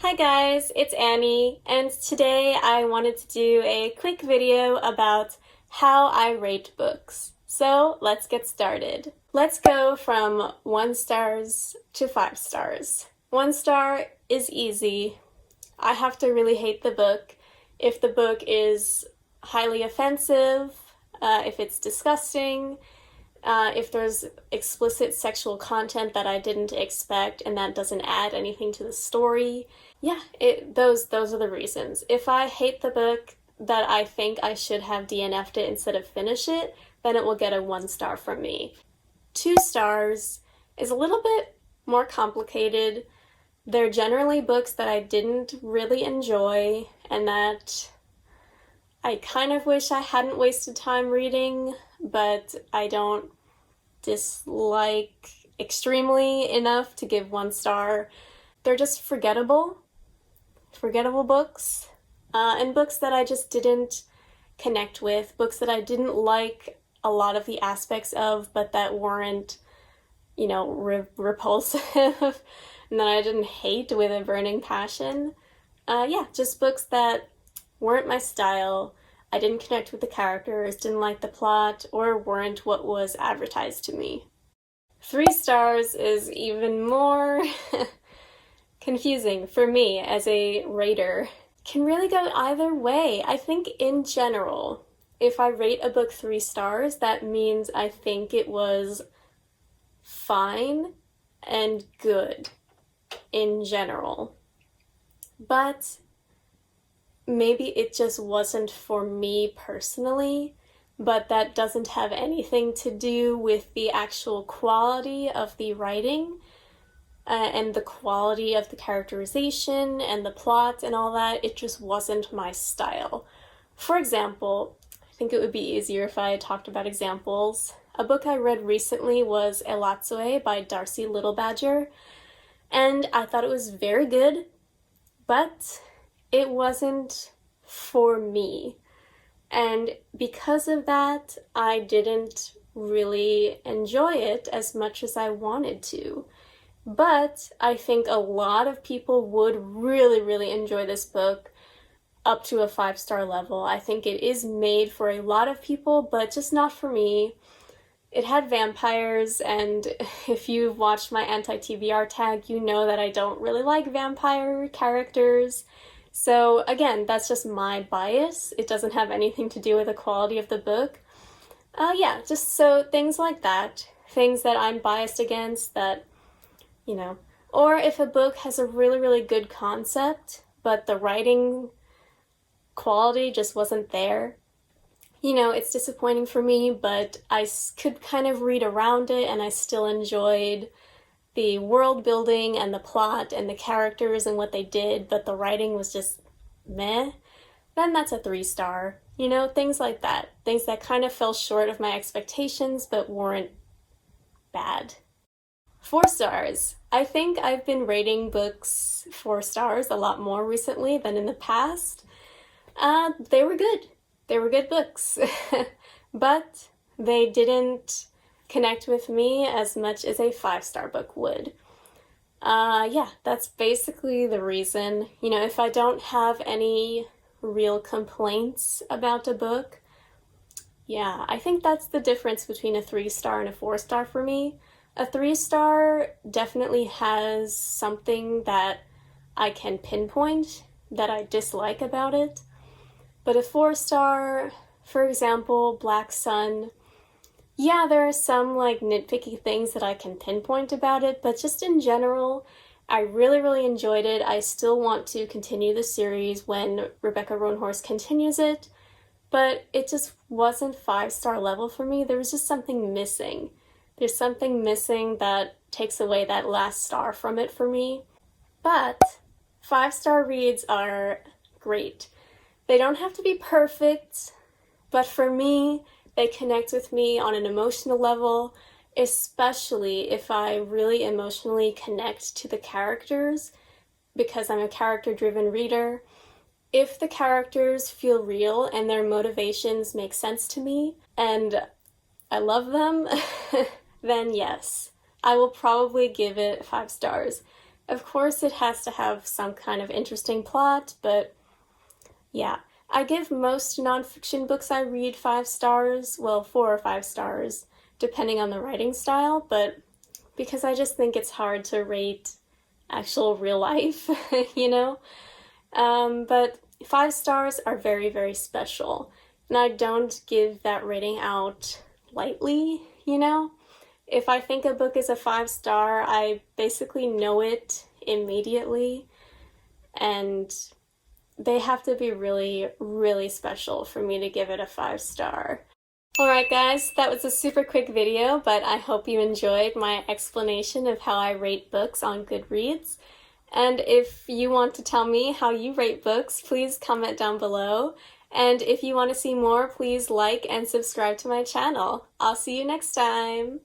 Hi guys, it's Annie, and today I wanted to do a quick video about how I rate books. So let's get started. Let's go from 1 stars to 5 stars. 1 star is easy. I have to really hate the book. If the book is highly offensive, if it's disgusting, if there's explicit sexual content that I didn't expect and that doesn't add anything to the story. Yeah, those are the reasons. If I hate the book that I think I should have DNF'd it instead of finish it, then it will get a 1 star from me. 2 stars is a little bit more complicated. They're generally books that I didn't really enjoy and that I kind of wish I hadn't wasted time reading, but I don't dislike extremely enough to give 1 star. They're just forgettable books, and books that I just didn't connect with, books that I didn't like a lot of the aspects of, but that weren't, repulsive, and that I didn't hate with a burning passion. Just books that weren't my style. I didn't connect with the characters, didn't like the plot, or weren't what was advertised to me. 3 stars is even more confusing for me as a rater. Can really go either way. I think in general, if I rate a book 3 stars, that means I think it was fine and good in general. But maybe it just wasn't for me personally, but that doesn't have anything to do with the actual quality of the writing and the quality of the characterization and the plot and all that. It just wasn't my style. For example, I think it would be easier if I talked about examples. A book I read recently was Elatsue by Darcy Littlebadger, and I thought it was very good, but it wasn't for me. And because of that, I didn't really enjoy it as much as I wanted to. But I think a lot of people would really, really enjoy this book up to a 5-star level. I think it is made for a lot of people, but just not for me. It had vampires, and if you've watched my anti-TBR tag, you know that I don't really like vampire characters. So again, that's just my bias. It doesn't have anything to do with the quality of the book. Just so things like that. Things that I'm biased against that, or if a book has a really, really good concept, but the writing quality just wasn't there. It's disappointing for me, but I could kind of read around it and I still enjoyed the world building and the plot and the characters and what they did, but the writing was just meh, then that's a 3 star. Things like that. Things that kind of fell short of my expectations but weren't bad. 4 stars. I think I've been rating books 4 stars a lot more recently than in the past. They were good. They were good books. But they didn't connect with me as much as a 5-star book would. That's basically the reason. If I don't have any real complaints about a book, I think that's the difference between a 3-star and a 4-star for me. A 3-star definitely has something that I can pinpoint that I dislike about it. But a 4-star, for example, Black Sun, there are some nitpicky things that I can pinpoint about it, but just in general, I really, really enjoyed it. I still want to continue the series when Rebecca Roanhorse continues it, but it just wasn't 5-star level for me. There was just something missing. There's something missing that takes away that last star from it for me. But 5-star reads are great. They don't have to be perfect, but for me, they connect with me on an emotional level, especially if I really emotionally connect to the characters, because I'm a character-driven reader. If the characters feel real and their motivations make sense to me, and I love them, then yes, I will probably give it 5 stars. Of course, it has to have some kind of interesting plot, but yeah. I give most nonfiction books I read 5 stars, well, 4 or 5 stars, depending on the writing style, but because I just think it's hard to rate actual real life, you know? But 5 stars are very, very special, and I don't give that rating out lightly, you know? If I think a book is a 5 star, I basically know it immediately, and they have to be really, really special for me to give it a 5 star. Alright guys, that was a super quick video, but I hope you enjoyed my explanation of how I rate books on Goodreads. And if you want to tell me how you rate books, please comment down below. And if you want to see more, please like and subscribe to my channel. I'll see you next time!